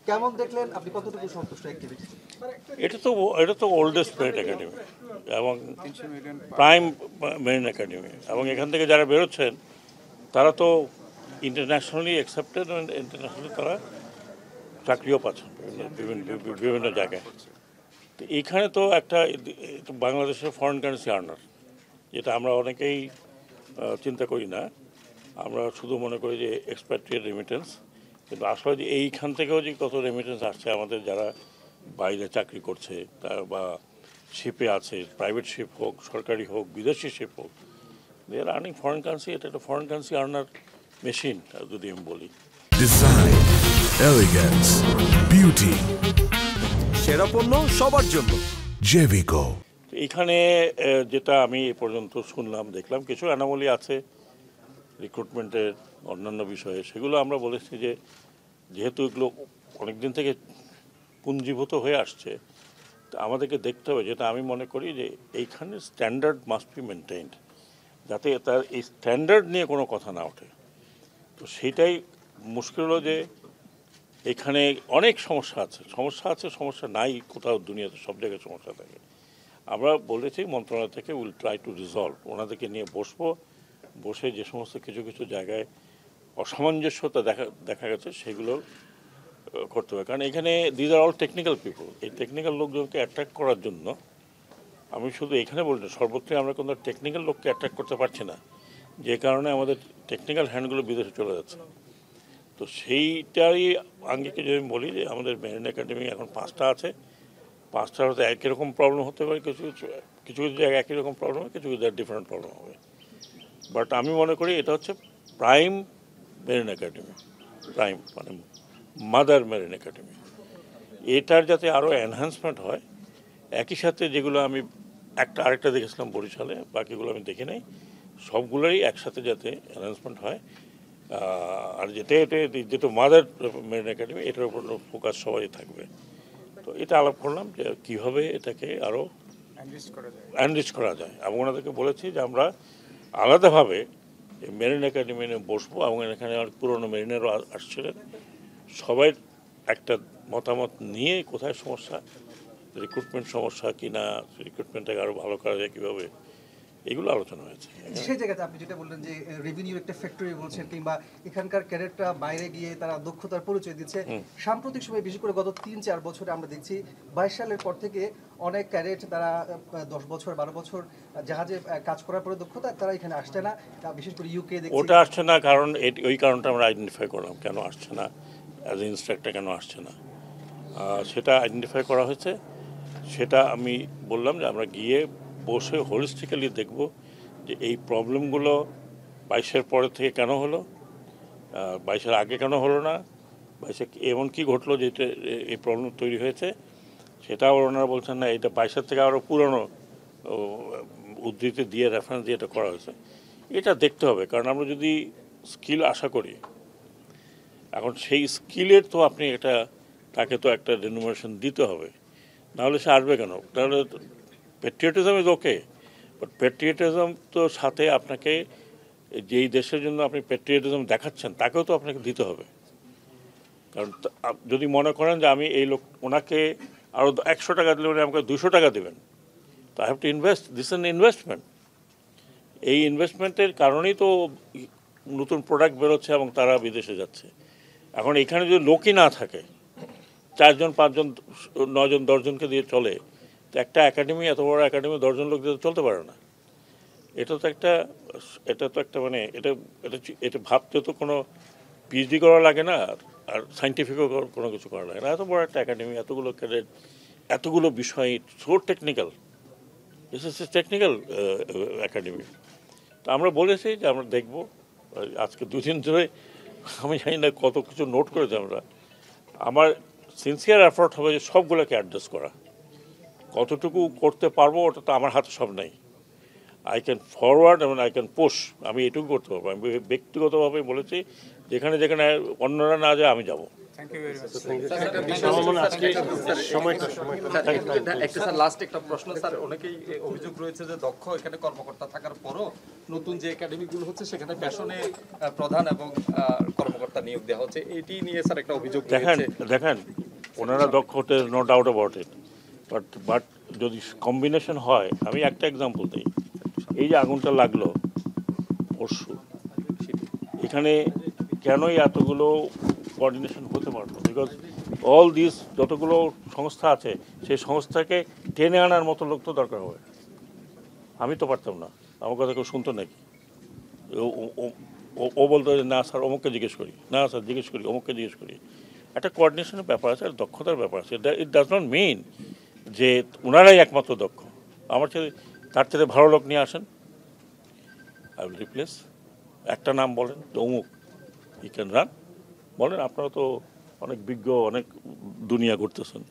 কেমন দেখলেন, আপনি কতটুকু সন্তুষ্ট অ্যাক্টিভিটি? এটা তো ওল্ডেস্ট মেরিন একাডেমি এবং প্রাইম মেরিন একাডেমি, এবং এখান থেকে যারা বেরোচ্ছেন তারা তো ইন্টারন্যাশনালি অ্যাকসেপ্টেড, ইন্টারন্যাশনালি তারা চাকরিও পাচ্ছেন বিভিন্ন বিভিন্ন জায়গায়। তো এইখানে তো একটা বাংলাদেশের ফরেন কারেন্সি আর্নার, যেটা আমরা অনেকেই চিন্তা করি না। আমরা শুধু মনে করি যে এক্সপ্যাট্রিয়েট রেমিটেন্স, কিন্তু আসলে যে এইখান থেকেও যে কত রেমিটেন্স আসছে আমাদের যারা বাইরে চাকরি করছে বা শিপে আছে, প্রাইভেট শিপ হোক, সরকারি হোক, বিদেশি শিপ হোক, দে আর আর্নিং ফরেন কারেন্সি। এটা একটা ফরেন কারেন্সি আর্নার মেশিন যদি আমি বলি। ডিজাইন, এলিগেন্স, বিউটি, সেরা পণ্য সবার জন্য জেভিকো। এইখানে যেটা আমি এ পর্যন্ত শুনলাম দেখলাম, কিছু অ্যানোমালি আছে রিক্রুটমেন্টের অন্যান্য বিষয়ে, সেগুলো আমরা বলেছি যে যেহেতু এগুলো অনেকদিন থেকে পুঞ্জীভূত হয়ে আসছে, তো আমাদেরকে দেখতে হবে, যেটা আমি মনে করি যে এইখানে স্ট্যান্ডার্ড মাস্ট বি মেনটেইনড, যাতে তার এই স্ট্যান্ডার্ড নিয়ে কোনো কথা না ওঠে। তো সেইটাই মুশকিল হলো যে এখানে অনেক সমস্যা আছে, সমস্যা নাই কোথাও, দুনিয়াতে সব জায়গায় সমস্যা থাকে। আমরা বলেছি মন্ত্রণালয় থেকে উইল ট্রাই টু রিজলভ, ওনাদেরকে নিয়ে বসে যে সমস্ত কিছু কিছু জায়গায় অসামঞ্জস্যতা দেখা গেছে সেগুলো করতে হবে। কারণ এখানে these are all technical people, এই টেকনিক্যাল লোকজনকে অ্যাট্রাক্ট করার জন্য আমি শুধু এখানে বলি না, সর্বত্রই আমরা কোনো টেকনিক্যাল লোককে অ্যাট্রাক্ট করতে পারছি না, যে কারণে আমাদের টেকনিক্যাল হ্যান্ডগুলো বিদেশে চলে যাচ্ছে। তো সেইটাই আঙ্গিকে যদি আমি বলি যে আমাদের মেরিন একাডেমি এখন 5টা আছে, 5টার হয়তো একই রকম প্রবলেম হতে পারে, কিছু কিছু জায়গায় একই রকম প্রবলেম হবে, কিছু জায়গায় ডিফারেন্ট প্রবলেম হবে। বাট আমি মনে করি এটা হচ্ছে প্রাইম মেরিন একাডেমি, প্রাইম মানে মাদার মেরিন একাডেমি। এটার যাতে আরও এনহ্যান্সমেন্ট হয়, একই সাথে যেগুলো আমি আরেকটা দেখেছিলাম বরিশালে, বাকিগুলো আমি দেখি নাই, সবগুলোই একসাথে যাতে এনহ্যান্সমেন্ট হয়। আর যেটা মাদার মেরিন একাডেমি, এটার উপর ফোকাস সবাই থাকবে। তো এটা আলাপ করলাম যে কীভাবে এটাকে আরও এনরিচ করা যায়, এবং ওনাদেরকে বলেছি যে আমরা আলাদাভাবে মেরিন একাডেমি নিয়ে বসবো, এবং এখানে আমার পুরনো মেরিনেরও আসছিলেন, সবাই একটা মতামত নিয়ে কোথায় সমস্যা, রিক্রুটমেন্ট সমস্যা কি না, রিক্রুটমেন্টটাকে আরও ভালো করা যায় কীভাবে, এগুলো আলোচনা হয়েছে। সেই জায়গাতে আপনি যেটা বললেন যে রেভিনিউ একটা ফ্যাক্টরি বলছেন, কিংবা এখানকার ক্যাডেটরা বাইরে গিয়ে তারা দক্ষতার পরিচয় দিচ্ছে। সাম্প্রতিক সময়ে বিশেষ করে গত 3-4 বছরে আমরা দেখছি 22 সালের পর থেকে অনেক ক্যাডেট তারা 10 বছর 12 বছর জাহাজে কাজ করার পরে দক্ষতা, তারা এখানে আসছে না, বিশেষ করে ইউকে দেখছি। ওটা আসছে না কারণ ওই কারণটা আমরা আইডেন্টিফাই করলাম, কেন আসছে না, অ্যাজ এ ইন্সট্রাক্টর কেন আসছে না, সেটা আইডেন্টিফাই করা হয়েছে। সেটা আমি বললাম যে আমরা গিয়ে বসে হোলিস্টিক্যালি দেখব যে এই প্রবলেমগুলো 22-এর পরে থেকে কেন হলো, 22-এর আগে কেন হলো না, 22-এ এমন কি ঘটলো যে এই প্রবলেম তৈরি হয়েছে। সেটা ওনারা বলছেন না, এটা 22-এর থেকে আরও পুরনো উদ্ধৃতি দিয়ে রেফারেন্স দিয়ে এটা করা হয়েছে। এটা দেখতে হবে, কারণ আমরা যদি স্কিল আশা করি, এখন সেই স্কিলের তো আপনি তাকে তো একটা রেনুমারেশন দিতে হবে, নাহলে সে আসবে কেন? তাহলে patriotism is okay, but patriotism তো সাথে আপনাকে যেই দেশের জন্য আপনি প্যাট্রিয়টিজম দেখাচ্ছেন তাকেও তো আপনাকে দিতে হবে। কারণ যদি মনে করেন যে আমি ওনাকে আরও 100 টাকা দিলে উনি আমাকে 200 টাকা দেবেন, তো I have to invest, this N investment. এই ইনভেস্টমেন্টের কারণেই তো নতুন প্রোডাক্ট বেরোচ্ছে এবং তারা বিদেশে যাচ্ছে। এখন এখানে যদি লোকই না থাকে, 4 জন 5 জন 9 জন 10 জনকে দিয়ে চলে, তো একটা একাডেমি, এত বড় একাডেমি 10 জন লোক দিয়ে চলতে পারে না। এটা তো একটা মানে এটা ভাবতে তো কোনো পিএইচডি করা লাগে না, আর সাইন্টিফিকও কোনো কিছু করা লাগে না। এত বড় একটা একাডেমি, এতগুলো ক্যাডেট, এতগুলো বিষয়, so technical, this is a technical academy. তো আমরা বলেছি যে আমরা দেখব, আজকে 2 দিন ধরে আমি জানি না কত কিছু নোট করেছি আমরা। আমার সিনসিয়ার এফোর্ট হবে যে সবগুলোকে অ্যাডজাস্ট করা, কতটুকু করতে পারবো ওটা তো আমার হাতে সব নাই। আই ক্যান ফরওয়ার্ড এবং আই ক্যান পুশ, আমি এটুকু করতে পারবো। আমি ব্যক্তিগতভাবে বলেছি যেখানে যেখানে অন্যরা না যায় আমি যাব। একটা স্যার লাস্ট একটা প্রশ্ন স্যার, অনেকেই অভিযোগ রয়েছে যে দক্ষ এখানে কর্মকর্তা থাকার পরও নতুন যে একাডেমিগুলো হচ্ছে সেখানে পেশনে প্রধান এবং কর্মকর্তা নিয়োগ দেওয়া হচ্ছে, এটি নিয়ে স্যার একটা অভিযোগ দেখেন রয়েছে। দেখেন ওনারা দক্ষ হতে no doubt about it, but যদি কম্বিনেশন হয়, আমি একটা এক্সাম্পল দিই। এই যে আগুনটা লাগলো পরশু, এখানে কেনই এতগুলো কোঅর্ডিনেশন হতে পারলো? বিকজ অল দিস যতগুলো সংস্থা আছে সেই সংস্থাকে টেনে আনার মতো লোক তো দরকার হবে। আমি তো পারতাম না, আমার কথা কেউ শুনতো নাকি? ও বলতো যে না স্যার অমুককে জিজ্ঞেস করি, না স্যার জিজ্ঞেস করি, অমুককে জিজ্ঞেস করি। একটা কোঅর্ডিনেশনের ব্যাপার আছে, আর দক্ষতার ব্যাপার আছে। ইট ডাজ নট মিন যে ওনারাই একমাত্র দক্ষ। আমার ছেলে তার থেকে ভালো লোক নিয়ে আসেন, আই উইল রিপ্লেস। একটা নাম বলেন যে অমুক ই ক্যান রান, বলেন। আপনারা তো অনেক বিজ্ঞ, অনেক দুনিয়া ঘুরতেছেন।